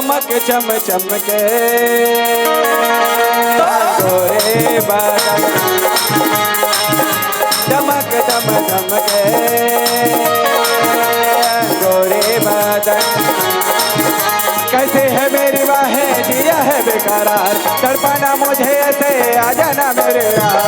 चमक चम चमके गोरे बादल, चमक चम चमके गोरे बादल। कैसे है मेरी बाहें जिया है बेकरार, तड़पाना मुझे ऐसे आ जाना मेरे यार।